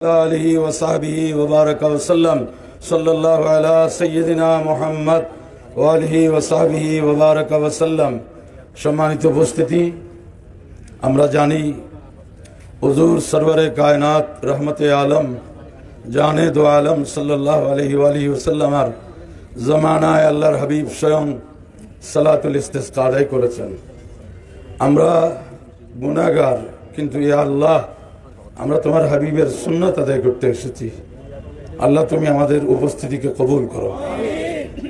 आलिहि व सहबिहि व बारक वसल्लम सल्लल्लाहु अला सय्यिदिना मुहम्मद व आलिहि व सहबिहि व बारक वसल्लम। सम्मानित उपस्थिति, আমরা জানি হুজুর সরওয়ারে কায়নাত রহমতে আলম জানে দো আলম সাল্লাল্লাহু আলাইহি ওয়া আলিহি ওয়াসাল্লামের জামানায় আল্লাহর হাবিব স্বয়ং সালাতুল ইস্তিসকা আদায় করেছেন। আমরা গুনাহগার, কিন্তু ইয়া আল্লাহ, আমরা তোমার হাবিবের সুন্নাত আদায় করতে এসেছি। আল্লাহ, তুমি আমাদের উপস্থিতিকে কবুল করো।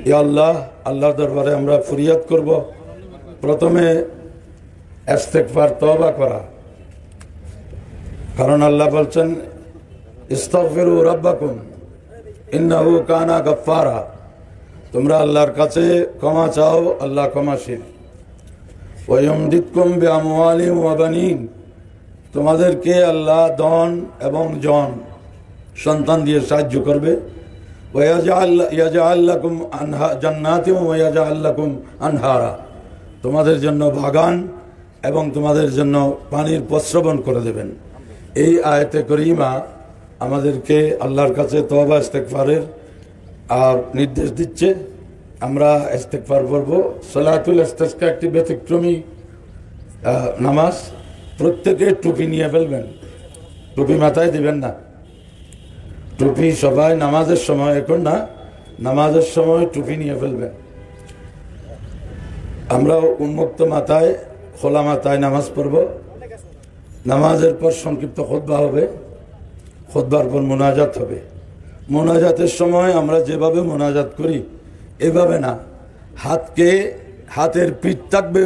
ইয়া আল্লাহ, আল্লাহর দরবারে আমরা ফরিয়াদ করব। প্রথমে ইস্তিগফার, তওবা করা, কারণ আল্লাহ বলছেন ইস্তাগফিরু রাব্বাকুম ইন্নাহু কানা গাফফারা। তোমরা আল্লাহর কাছে ক্ষমা চাও, আল্লাহ ক্ষমাশীল। ওয়া ইউমদিদকুম বিআমওয়ালিন ওয়া বানিন, তোমাদেরকে আল্লাহ ধন এবং জন সন্তান দিয়ে সাহায্য করবে। ওয়া ইয়াজআল লাকুম জান্নাতিন ওয়া ইয়াজআল লাকুম আনহারা, তোমাদের জন্য বাগান এবং তোমাদের জন্য পানির প্রস্রবণ করে দেবেন। এই আয়াতে করিমা আমাদেরকে আল্লাহর কাছে তওবা ইস্তিগফারের নির্দেশ দিচ্ছে। আমরা ইস্তিগফার পড়ব। সালাতুল ইস্তিসকা একটি ব্যতিক্রমী নামাজ। প্রত্যেকে টুপি নিয়ে ফেলবেন, টুপি মাথায় দিবেন না। টুপি সবাই নামাজের সময়, এখন না, নামাজের সময় টুপি নিয়ে ফেলবেন। আমরা উন্মুক্ত মাথায়, খোলা মাথায় নামাজ পড়ব। নামাজের পর সংক্ষিপ্ত খুতবা হবে, খুতবার পর মোনাজাত হবে। মোনাজাতের সময় আমরা যেভাবে মোনাজাত করি এভাবে না, হাতের পিঠ থাকবে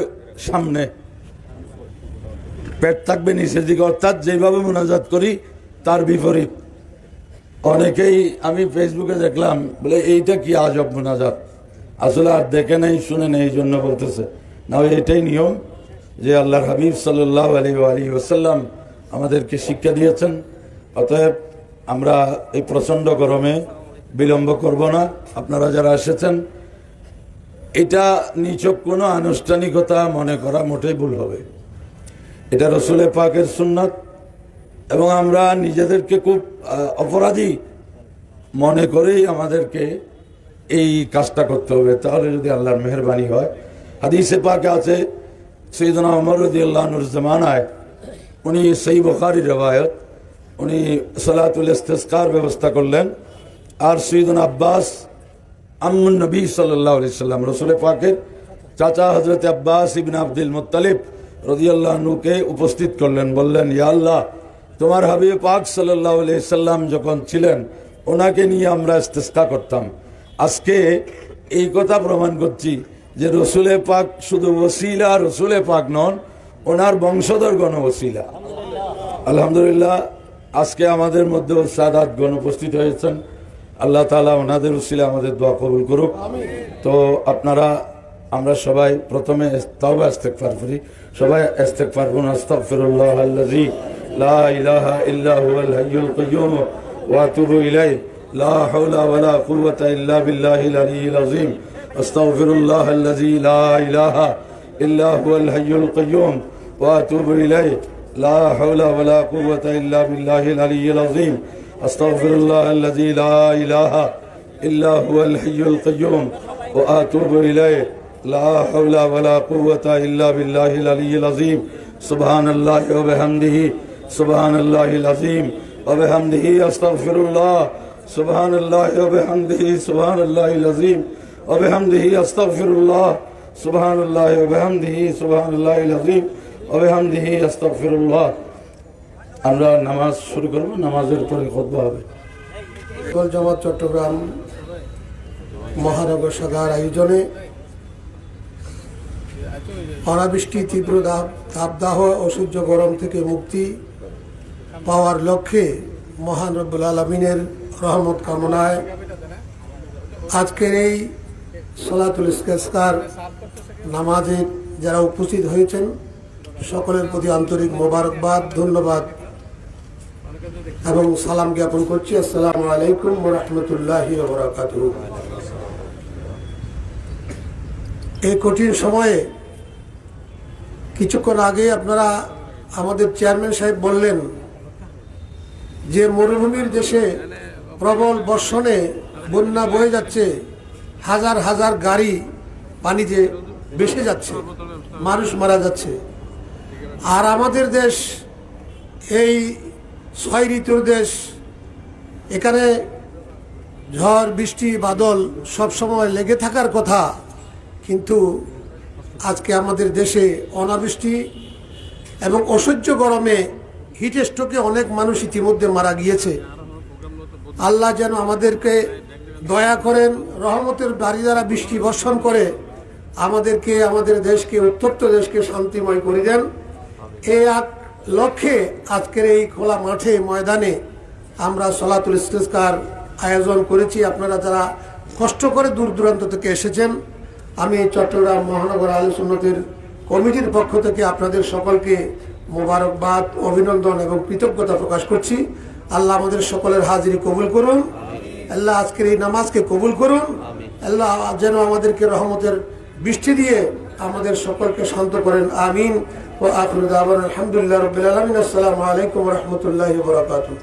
সামনে, পেট থাকবে নিচের দিকে, অর্থাৎ যেভাবে মোনাজাত করি তার বিপরীত। অনেকেই আমি ফেসবুকে দেখলাম, বলে এইটা কি আজব মোনাজাত, আসলে আর দেখে নেই, শুনে নেই, এই জন্য বলতেছে না। এটাই নিয়ম যে আল্লাহর হাবিব সাল্লাল্লাহু আলাইহি ওয়াসাল্লাম আমাদেরকে শিক্ষা দিয়েছেন। অতএব আমরা এই প্রচণ্ড গরমে বিলম্ব করব না। আপনারা যারা এসেছেন, এটা নিছক কোনো আনুষ্ঠানিকতা মনে করা মোটেই ভুল হবে। এটা রসুলের পাকের সুন্নাত, এবং আমরা নিজেদেরকে খুব অপরাধী মনে করেই আমাদেরকে এই কাজটা করতে হবে। তাহলে যদি আল্লাহর মেহেরবানি হয়, হাদিসে পাকে আছে সৈয়দনা ওমর রাদিয়াল্লাহু আনহুর জামানায়, উনি সহিহ বুখারীর রওয়ায়াত, উনি সালাতুল ইস্তিসকার ব্যবস্থা করলেন। আর সৈয়দনা আব্বাস আম্মুন নবী সাল্লাল্লাহু আলাইহি সাল্লাম, রসুলের পাকের চাচা হযরত আব্বাস ইবনে আব্দুল মুত্তালিব রাদিয়াল্লাহু আনহুকে উপস্থিত করলেন। বললেন, ইয়া আল্লাহ, তোমার হাবিব পাক সাল্লাল্লাহু আলাইহি সাল্লাম যখন ছিলেন, ওনাকে নিয়ে আমরা ইস্তিসকা করতাম। আজকে এই কথা প্রমাণ করছি যে রসুলে পাক শুধু ওসিলা, রসুলে পাক নন, ওনার বংশধরগণ ওসিলা। আলহামদুলিল্লাহ, আজকে আমাদের মধ্যে সাদাতগণ উপস্থিত হয়েছেন। আল্লাহ তাআলা ওনাদের ওসিলা আমাদের দোয়া কবুল করুক। তো আপনারা, আমরা সবাই প্রথমে তওবা ইস্তিগফার করি। সবাই ইস্তিগফার করুন। আস্তাগফিরুল্লাহাল্লাযী লা ইলাহা ইল্লা হুয়াল হাইয়ুল কাইয়্যুম ওয়া আতুবু ইলাইহি লা হাওলা ওয়ালা কুওয়াতা ইল্লা বিল্লাহিল আলিয়্যিল আযীম। আস্তাগফিরুল্লাহাল্লাযী লা ইলাহা ইল্লা হুয়াল হাইয়ুল কাইয়্যুম ওয়া আতুবু ইলাইহি লা হাওলা ওয়ালা কুওয়াতা ইল্লা বিল্লাহিল আলিয়্যিল আযীম। আস্তাগফিরুল্লাহাল্লাযী লা ইলাহা ইল্লা হুয়াল হাইয়ুল কাইয়্যুম ওয়া আতুবু ইলাইহি লা হাওলা ওয়ালা কুওয়াতা ইল্লা বিল্লাহিল আলিয়্যিল আযীম। সুবহানাল্লাহি ওয়া বিহামদিহি সুবহানাল্লাহিল আযীম ওয়া বিহামদিহি আস্তাগফিরুল্লাহ। সুবহানাল্লাহি ওয়া বিহামদিহি সুবহানাল্লাহিল আযীম ওয়া বিহামদিহি আস্তাগফিরুল্লাহ। সুবহানাল্লাহি ওয়া বিহামদিহি সুবহানাল্লাহিল আযীম ওয়া বিহামদিহি আস্তাগফিরুল্লাহ। আমরা নামাজ শুরু করব, নামাজের পরে খুতবা হবে। জামাত চট্টগ্রাম মহানগর শাখার আয়োজনে অনাবৃষ্টি, তীব্র তাপদাহ ও সূর্য গরম থেকে মুক্তি পাওয়ার লক্ষ্যে মহান রব্বুল আলামিনের রহমত কামনায় আজকের এই সালাতুল ইস্তিসকার নামাজে যারা উপস্থিত হয়েছেন, সকলের প্রতি আন্তরিক মোবারকবাদ, ধন্যবাদ এবং সালাম জ্ঞাপন করছি। আসসালামু আলাইকুম ওয়া রাহমাতুল্লাহি ওয়া বারাকাতুহু। এই কঠিন সময়ে কিছুক্ষণ আগে আপনারা আমাদের চেয়ারম্যান সাহেব বললেন যে মরুভূমির দেশে প্রবল বর্ষণে বন্যা বয়ে যাচ্ছে, হাজার হাজার গাড়ি পানিতে ভেসে যাচ্ছে, মানুষ মারা যাচ্ছে। আর আমাদের দেশ এই 6 ঋতুর দেশ, এখানে ঝড় বৃষ্টি বাদল সব সময় লেগে থাকার কথা, কিন্তু আজকে আমাদের দেশে অনাবৃষ্টি এবং অসহ্য গরমে হিট স্ট্রোকে অনেক মানুষ ইতিমধ্যে মারা গিয়েছে। আল্লাহ যেন আমাদেরকে দয়া করেন, রহমতের বাড়ি দ্বারা বৃষ্টি বর্ষণ করে আমাদেরকে, আমাদের দেশকে, উত্তপ্ত দেশকে শান্তিময় করে দেন। এই এক লক্ষ্যে আজকের এই খোলা মাঠে ময়দানে আমরা সলাতুল ইস্তিসকার আয়োজন করেছি। আপনারা যারা কষ্ট করে দূর দূরান্ত থেকে এসেছেন, আমি চট্টগ্রাম মহানগর আহলে সুন্নতের কমিটির পক্ষ থেকে আপনাদের সকলকে মোবারকবাদ, অভিনন্দন এবং কৃতজ্ঞতা প্রকাশ করছি। আল্লাহ আমাদের সকলের হাজিরি কবুল করুন। আল্লাহ আজকের এই নামাজকে কবুল করুন। আল্লাহ যেন আমাদেরকে রহমতের বৃষ্টি দিয়ে আমাদের সকলকে শান্ত করেন। আমিন। ও আখিরু দাওয়ানা আলহামদুলিল্লাহি রাব্বিল আলামিন। আসসালামু আলাইকুম ওয়া রাহমাতুল্লাহি ওয়া বারাকাতুহু।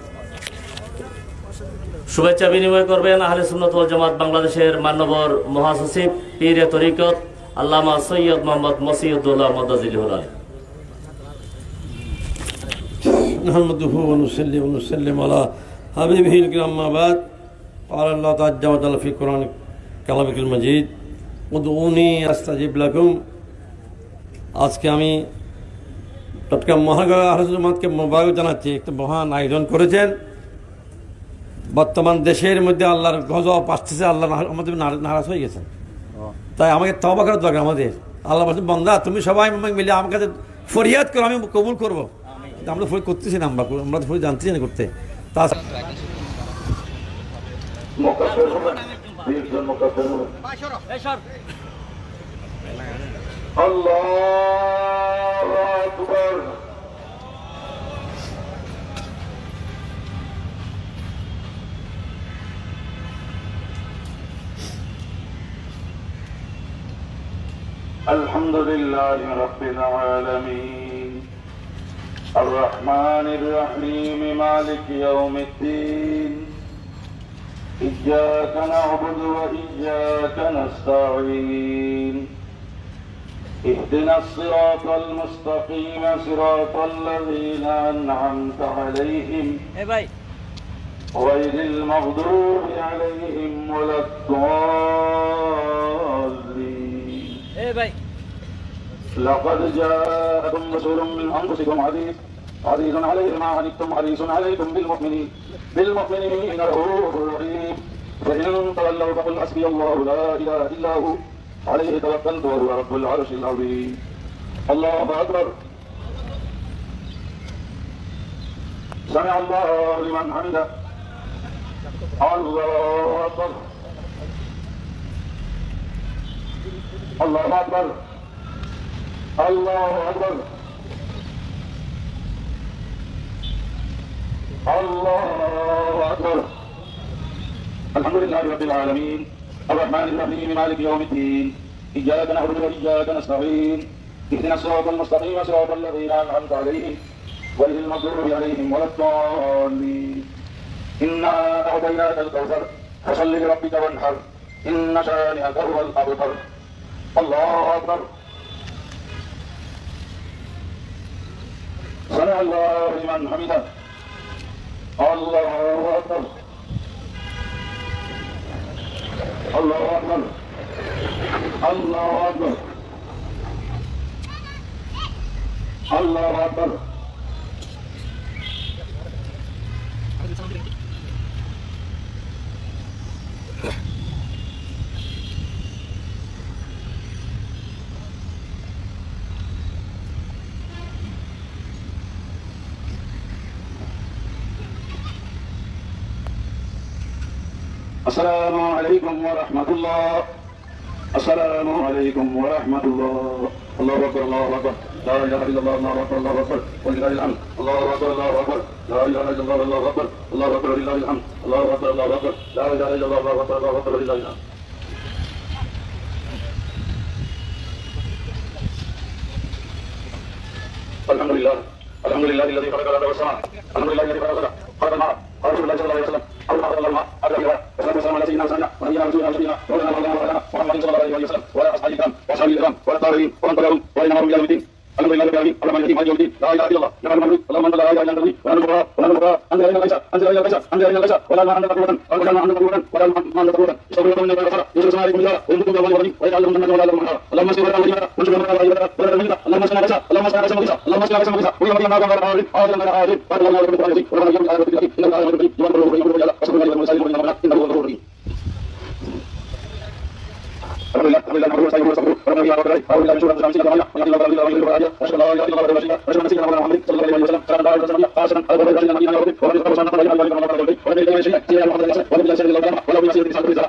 শুভেচ্ছা বিনিময় করবেন আহলে সুন্নাত ওয়াল জামাত বাংলাদেশের মাননীয় মহাসচিব পীরে তরিকত আল্লামা সৈয়দ মোহাম্মদ মসিউদ্দৌলা মদাজিলুল আলী। نحمده ونصلي ونسلم على حبيبه الكريم أما بعد قال الله تعالى في قرآن كلامه المجيد ادعوني أستجب لكم। আজকে আমি চট্টগ্রাম মহানগর আহলে সুন্নাত জামাতকে মোবারক জানাচ্ছি, একটা মহান আয়োজন করেছেন। বর্তমান দেশের মধ্যে আল্লাহর গজব আসতেছে, আল্লাহ আমাদের নারাজ হয়ে গেছেন, তাই আমাকে তওবা করার দরকার। আমাদের আল্লাহ বলছেন, বান্দা তুমি সবাই মিলে আমার কাছে ফরিয়াদ করো, আমি কবুল করবো। আমরা ফরি করতেছি না, আমরা ফরি জানতেছি না করতে। তা الحمد لله رب العالمين الرحمن الرحيم مالك يوم الدين إياك نعبد وإياك نستعين اهدنا الصراط المستقيم صراط الذين أنعمت عليهم غير المغضوب عليهم ولا الضالين. لقد جاءكم رسول من أنفسكم عزيز عليه ما عنتم حريص عليكم بالمؤمنين رؤوف رحيم. فإن تولوا فقل حسبي الله لا إله إلا هو عليه توكلت وهو رب العرش العظيم. الله أكبر. سمع الله لمن حمده. الله أكبر. الله أكبر. الله أكبر. الله أكبر. الحمد لله رب العالمين الرحمن الرحيم مالك يوم الدين إياك نعبد وإياك نستعين اهدنا الصراط المستقيم صراط الذين أنعمت عليهم غير المغضوب عليهم ولا الضالين. إنا أعطيناك الكوثر فصل لربك وانحر إن شانئك هو الأبتر. الله أكبر. سمع الله لمن حمده. الله أكبر. الله أكبر. الله أكبر. الله أكبر. السلام عليكم ورحمة الله. السلام عليكم ورحمة الله. الله أكبر. الله أكبر. لا إله إلا الله. الله أكبر. الله أكبر ولله الحمد. الله أكبر. الله أكبر. لا إله إلا الله. الله أكبر. الله أكبر ولله الحمد. الله أكبر. الله أكبر. لا إله إلا الله. الله أكبر. الله أكبر ولله الحمد. الحمد لله. الحمد لله الذي خلق الأرض والسماء. الحمد لله الذي خلق خلق المعرض قال رسول الله صلى الله عليه وسلم أول ما خلق الله أبدا بها والصلاة والسلام على سيدنا وسيدنا ونبينا ورسولنا وسيدنا مولانا محمد صلى الله عليه وسلم وعلى أصحابه الكرام وأصحابه الكرام والطاهرين ومن تبعهم وإلى نار إلى يوم الدين الحمد لله رب العالمين اللهم اجعل هذه الدين لا اله الا الله نعم المعبود اللهم انت لا اله الا انت ونحن الفقراء ونحن الفقراء انزل الينا الغيث انزل الينا الغيث انزل الينا الغيث ولا ما عندك قوه ولا ما عندك قوه ولا ما عندك قوه استغفر الله من الغفر يسر سماء الله ويمدكم بالله والدين ويجعل لكم جنات ولا لكم انهار اللهم اسقنا ولا مدينه وانشر لنا ولا يبدا ولا تميت اللهم اسقنا غيثا اللهم اسقنا غيثا اللهم اسقنا غيثا ويوم الدين ما كان غير عارف عارف غير عارف ولا الله يرحمك ولا يزيد ولا يوم الآخرة بالله إن الله يغفر لي جواب الله ويغفر لي وصبر الله والمسائل وإنه إنه هو الغفور الرحيم الحمد لله الحمد لله نحمده ونستعينه ونستغفره ونؤمن به ونتوكل عليه ونعوذ بالله من شرور انفسنا ومن سيئات اعمالنا من يهده الله فلا مضل له واشهد ان لا اله الا الله وحده لا شريك له واشهد ان سيدنا محمدا صلى الله عليه وسلم صلى الله عليه وسلم قاسما على قول رسول الله نبينا ورسوله ومن يتقبل سنه الله عليه وسلم ومن يتبع شيئا سيدنا محمد صلى الله عليه وسلم ولا سيدنا الله ولا من سيدنا رسول الله ولا من سيدنا الله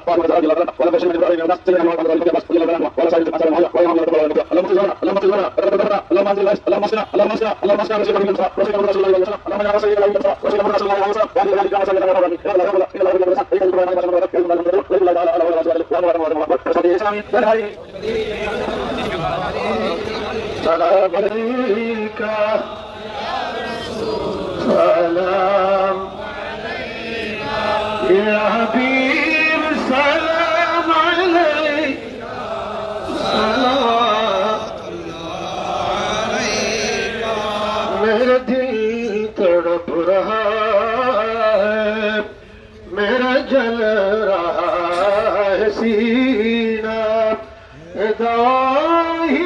ولا بشر من ابراهيم الناس سيدنا محمد صلى الله عليه وسلم ولا سيدنا حسن الله ولا محمد صلى الله عليه وسلم اللهم صل على اللهم صل على اللهم انزل اللهم صل اللهم صل اللهم صل على سيدنا محمد رسول الله صلى الله عليه وسلم اللهم يا سيدنا محمد رسول الله صلى الله عليه وسلم وعلى اله وصحبه وسلم لا اله الا الله ولا اله الا الله سلام عليك سلام يا حبيب سلام عليك سلام मेरा दिल तड़प रहा है मेरा जल रहा है सीना ही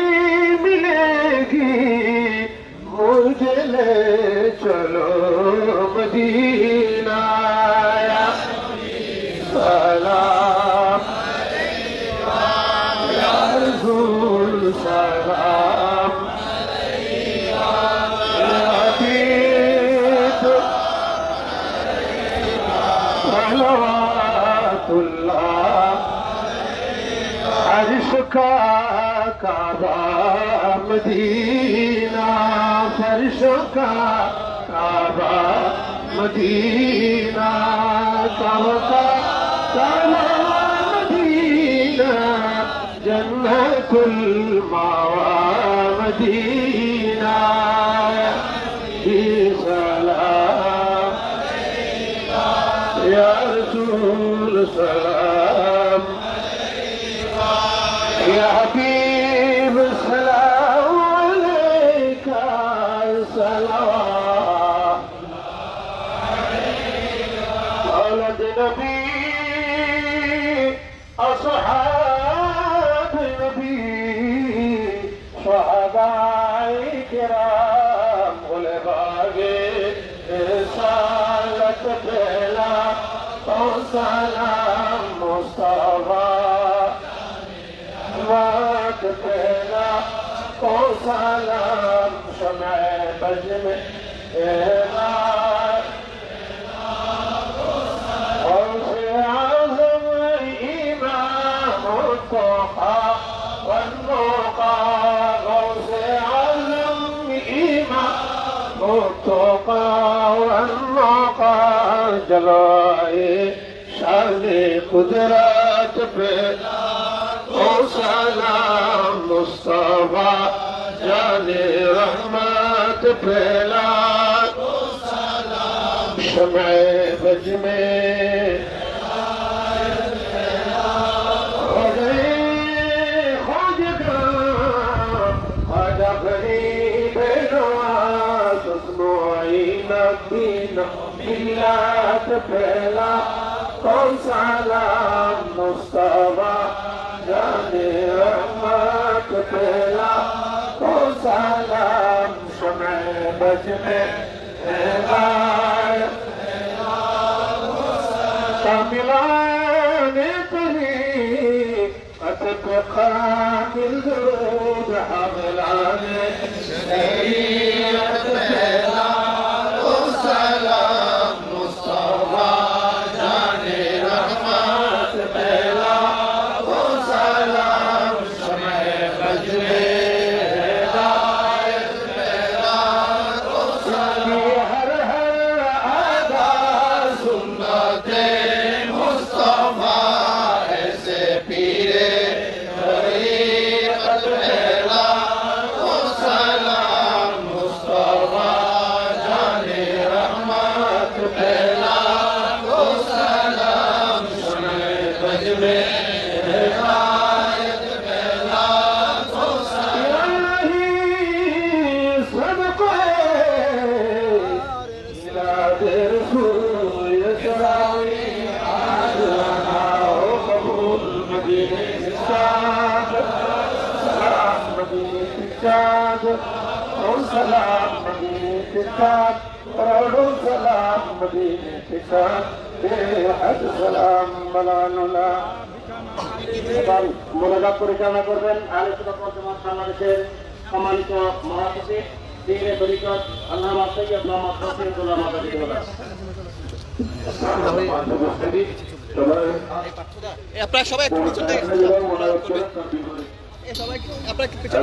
मिलेगी मुझे ले चलो मदीना सलाम या रसूल सलाम अर्श का काबा मदीना फर्श का काबा मदीना काबा का काबा मदीना जन्नतुल मावा मदीना सलाम या रसूल सलाम या हबीब सलाम अलैका सलाम औलद नबी अस्हाब नबी शहादाए किराम उलमाए रिसालत पहला और सलाम मुस्तफा बात पहला को सलाम शमअ बज में और से आज़म इमाम तोहा वन्नोका और से आज़म इमाम तोका वन्नोका जलाए शान कुदरत पे ओ सलाम मुस्तफा जाने रहमत फैला ओ सलाम शमअ बज में हो गए ख्वाजा ख्वाजा गरीब नवाज सुनो नबीना मिल्लत फैला कौन सलाम मुस्तफा जाने रहमत फैला कौन सलाम शमअ बज में कामिलाने तेरी अतक कामिल दरूद हामिलाने शरीयत फैला कौन सलाम मुस्तफा जाने रहमत फैला है सलाम मदीने के साथ करोड़ों सलाम मदीने के साथ बेहद सलाम मलानुला মোনাজাত পরিচালনা করবেন আহলে সুন্নাত ওয়াল জামাত বাংলাদেশের সম্মানিত মহাসচিব পীরে তরিকত আল্লামা সৈয়দ মোহাম্মদ মসিউদ্দৌলা মাদানী। আপনারা সবাই একটু পিছন থেকে সবাই আপনারা একটু পিছন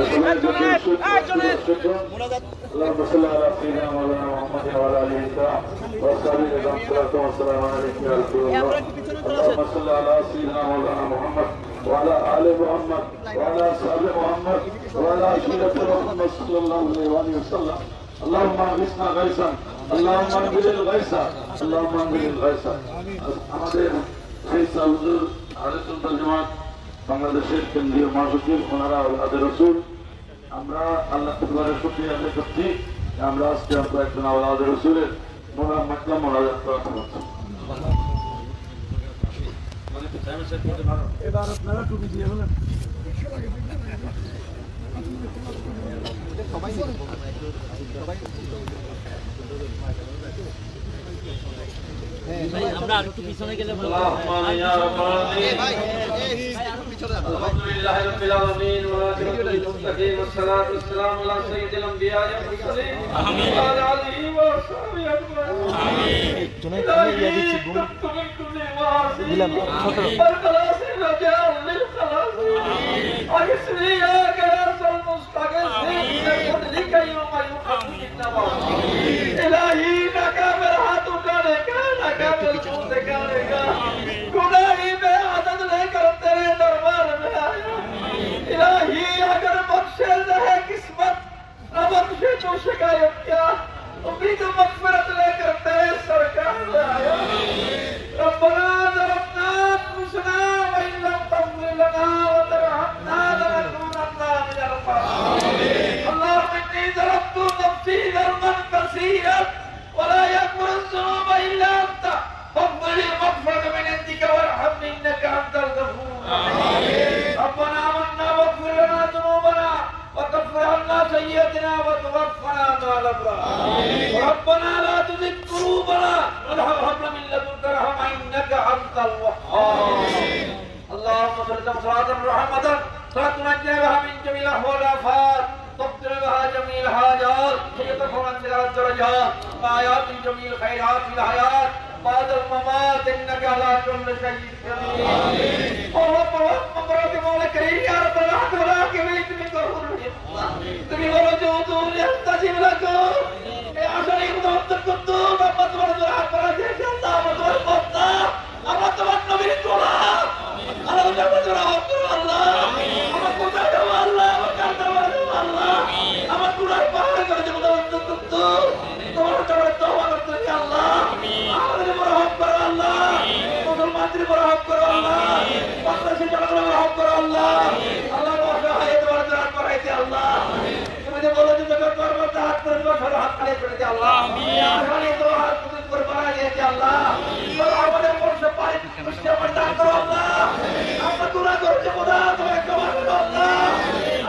মোনাজাত اللهم صل على سيدنا مولانا محمد وعلى اله وصحبه والسلام عليكم يا رسول الله. اللهم صل على سيدنا مولانا محمد وعلى ال محمد وعلى اصحاب محمد وعلى عشيرة محمد صلى الله عليه وسلم. اللهم اغثنا غيثا اللهم انزل الغيث اللهم انزل الغيث. আমাদের সেই হুজুর আহলে সুন্নাত ওয়াল জামাত বাংলাদেশের কেন্দ্রীয় মহাসচিব ওনারা আওলাদে রাসূল, আমরা আল্লাহ তাআলার শুকরিয়া আদায় করছি আমরা আজকে আমরা একজন আওলাদে রাসূলের মোনাজাত করছি। এবার আপনারা টুপি দিয়ে বলেন আমরা আর একটু পিছনে গেলে ভালো اللهم يا رب العالمين الحمد لله رب العالمين والعاقبة للمتقين والصلاة والسلام على سيد الأنبياء والمرسلين وعلى آله وصحبه أجمعين. والخلاص رجاء للخلاص أجسني يا كلاس المستغيثين بفضلك يوم يقام النوى إلهي لك برهة كانك गुनाही में आदत लेकर तेरे दरबार में आया इलाही अगर बख्शे रहे किस्मत न बख्शे तो शिकायत क्या उम्मीद मगफिरत लेकर तेरे सरकार में आया रब्बना ज़लमना अंफुसना व इन लम तग़फिर लना व तरहमना लनकूनन्ना मिनल ख़ासिरीन अल्लाहुम्मा इन्नी ज़लमतु नफ्सी ज़ल्मन कसीरन व ला यग़फिरु ज़ुनूब इल्ला अंत فاغفر لي مغفرة من عندك وارحمني انك انت الغفور ربنا آمنا واغفر لنا ذنوبنا وكفر عنا سيئاتنا وتوفنا مع الابرار ربنا لا تزغ قلوبنا وهب لنا من لدنك رحمة انك انت الوهاب اللهم صل صلاة رحمة تنجينا بها من جميع الاحوال والافات تقدر بها جميع الحاجات وترفع عنا الدرجات وآيات جميع الخيرات في الحياة بعد الممات انك على كل شيء قدير. رب مبارك مولا كريم يا رب العالمين ولا كبير তুমি বলো যে উদুল ইস্তাজিব লাকুম এই আসলে মুহাম্মদ কুদ্দুস মোহাম্মদ ওয়াজুল আকবার যে আল্লাহ আমাদের কথা আমরা তোমার নবীর গোলাম আল্লাহ আমাদের রহমত আল্লাহ আমার কোথায় যাও আল্লাহ আমার কাছে আল্লাহ আমার গুনাহ পার করে দাও মুহাম্মদ কুদ্দুস তোমার কাছে তওবা করতে আল্লাহ আমাদের রহমত করো আল্লাহ মুসলমানদের রহমত করো আল্লাহ বাংলাদেশের জনগণের রহমত করো আল্লাহ আল্লাহ অসহায় তোমার দরবার করাইতে আল্লাহ তুমি যে বলো যে যখন করবো তা হাত করে দেবো সরো হাত খালি করে দে আল্লাহ আমিন তো হাত পুতুল করে বানাই দিয়েছে আল্লাহ আমাদের বর্ষ পারি পুষ্টি আমার দান করো আল্লাহ আমরা গুনাহ করছি খোদা তুমি ক্ষমা করো আল্লাহ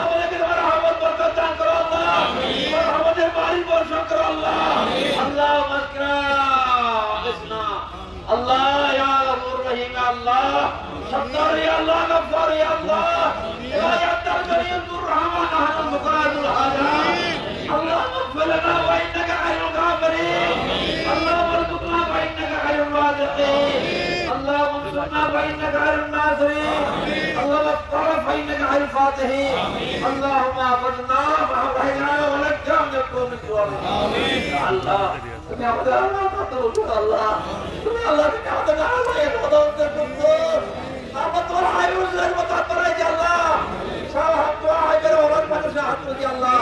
আমাদেরকে তোমার রহমত বরকত দান করো আল্লাহ আমাদের বাড়ি বর্ষণ করো আল্লাহ আল্লাহ মাকরা ইসনা আল্লাহ ইয়া গফুর রহিম আল্লাহ সত্তর ইয়া আল্লাহ গফফার ইয়া আল্লাহ ইয়া তারকারিয়ুর রহমান আহমদ মুকাররুল হাজাত আল্লাহ মাগফির লানা ওয়া ইন্নাকা খায়রুল গাফিরিন আল্লাহ ওয়ারযুকনা ওয়া ইন্নাকা খায়রুল রাযিকিন আল্লাহ ওয়ানসুরনা ওয়া ইন্নাকা খায়রুন নাসিরিন আল্লাহ ওয়াফতার ওয়া ইন্নাকা খায়রুল ফাতিহিন আল্লাহুম্মা আফিরনা ওয়া আহরিনা ওয়া নাজ্জিনা মিনাল কওমিল যালিমিন আমিন আল্লাহ তুমি আমাদের আল্লাহ আল্লাহ তুমি আল্লাহ তুমি আমাদের আল্লাহ করতে আমরা তোমার হাইরুজের মত করাই দি আল্লাহ সব হাত হাইবের ওলার মানুষের হাত দি আল্লাহ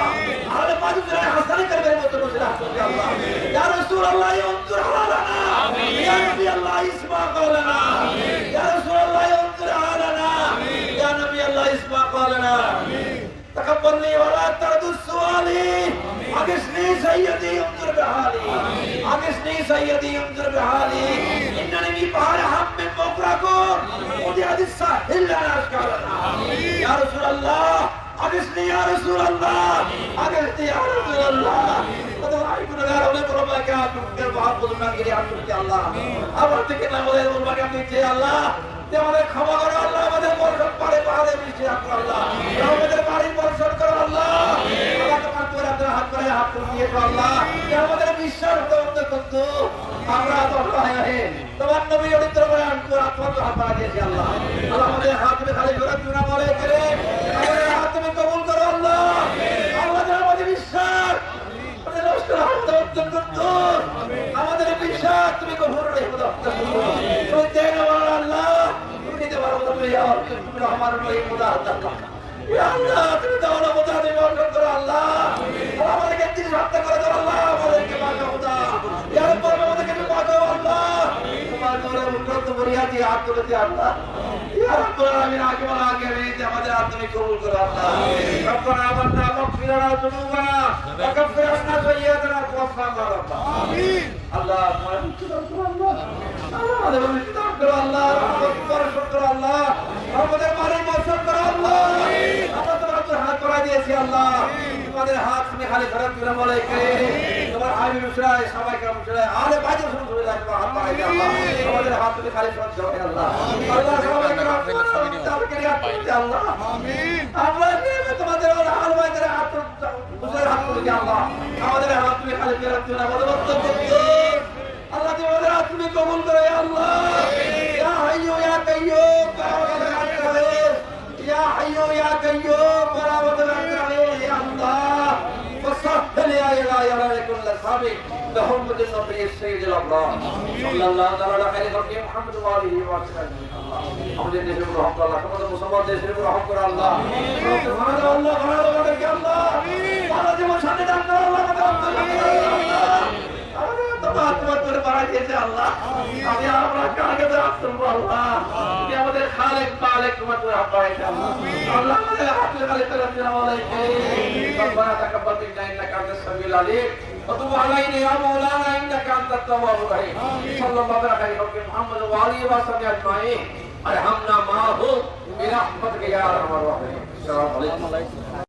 আরে মানুষের হাসানি করবে মত মানুষের হাত দি আল্লাহ ইয়া রাসূলুল্লাহ ইনজুর আলানা আমিন ইয়া নবী আল্লাহ ইসমা কওলানা আমিন ইয়া রাসূলুল্লাহ ইনজুর আলানা আমিন ইয়া নবী আল্লাহ ইসমা কওলানা আমিন تقبل لي ولا ترد السؤالي أغثني سيدي انظر بحالي أغثني سيدي انظر بحالي إنني في بحر هم مغرق وضعت الساحل لنا أشكالنا يا رسول الله আগিসনি ইয়া রাসূলুল্লাহ, আগিসনি ইয়া রাসূলুল্লাহ। তোমার গুনাহগার হলে প্রভুকে আপনাদের বহুত গুনাহ করে আপনি আল্লাহ আমার থেকে নামাজের বলবাকে আপনি যে আল্লাহ যে আমাদের ক্ষমা করো আল্লাহ, আমাদের বর্ষণ পারে পাহাড়ে বৃষ্টি রাখো আল্লাহ, আমাদের বাড়ি বর্ষণ করো আল্লাহ, আল্লাহ তোমার তোর হাত করে হাত দিয়ে আল্লাহ, আমাদের বিশ্বাস করতো আমরা তো তোমার নবী চরিত্র করে হাত পা দিয়েছি আল্লাহ। আল্লাহ আমাদের হাত তুমি খালি করে তুমি বলে করে আমাদের হাত তুমি কবুল করো আল্লাহ। আমাদের আমাদের বিশ্বাস আমাদের বিশ্বাস তুমি কবুল রেখো তুমি দেন আল্লাহ, তুমি দিতে পারো তুমি আমার আল্লাহ, তুমি দাও না বোঝা তুমি অর্জন করো আল্লাহ, আমাদেরকে তিনি হত্যা করে দাও আল্লাহ, আমাদেরকে মাথা বোঝা ইয়ার পর আমাদেরকে তুমি মাথা আল্লাহ, তোমার ঘরে উন্নত বরিয়াতি হাত তুলেছি আল্লাহ, ইয়ার পর আমি আগে বলা আগে আমাদের হাত তুমি কবুল করো আল্লাহ। রব্বানা আমান্না মাগফিরানা যুনুবানা ওয়া কাফির আন্না সাইয়্যাতানা ওয়া ওয়াফানা রাব্বা আমিন। আল্লাহ তোমার আল্লাহ আমাদের বিস্তার করো আল্লাহ, রহমত বর্ষণ করো আল্লাহ, আমাদের বাড়ি বর্ষণ করো আল্লাহ। আমরা তোমার হাত করা দিয়েছি আল্লাহ, তোমাদের হাত তুমি খালি ধরে তুলে বলে তোমার আইনি বিষয় সবাই কেমন বিষয় আরে বাইরে শুরু করে যাবে হাত বাড়াই আল্লাহ, আমাদের হাত তুমি খালি সহ্য হয় আল্লাহ। আল্লাহ আল্লাহ আমরা তোমাদের হাল বাইরে হাত হাত তুলে আল্লাহ, আমাদের হাত তুমি খালি ফেরত তুলে আমাদের আল্লাহ, তোমাদের হাত তুমি কবুল করে আল্লাহ। ইয়া হাইয়্যু ইয়া কাইয়্যুম ইয়া হাইয়্যু ইয়া কাইয়্যুম يا الله وصل يا إلهي كل سابق بحرمة النبي السيد الأبرار صلى الله على خير خلق محمد وآله وسلم. আমাদের দেশের উপর হক আল্লাহ, আমাদের মুসলমান দেশের উপর হক করে আল্লাহ, আল্লাহ আল্লাহ আমাদেরকে আল্লাহ সারা জীবন শান্তি দান করো আল্লাহ, আমাদের তোমার করে বাড়াই দিয়েছে আল্লাহ, আমি আমরা কাকে হাত তুলবো আল্লাহ, তুমি আমাদের খালেক পালেক তোমার করে হাত বাড়াইছে আল্লাহ, আল্লাহ আমাদের হাতে খালি করে দিন আমাদেরকে ربنا تقبل منا انك انت السميع العليم وتب علينا يا مولانا انك انت التواب الرحيم صلى الله عليه وسلم محمد وعلي وصحبه اجمعين ارحمنا معه برحمتك يا ارحم الراحمين. السلام عليكم.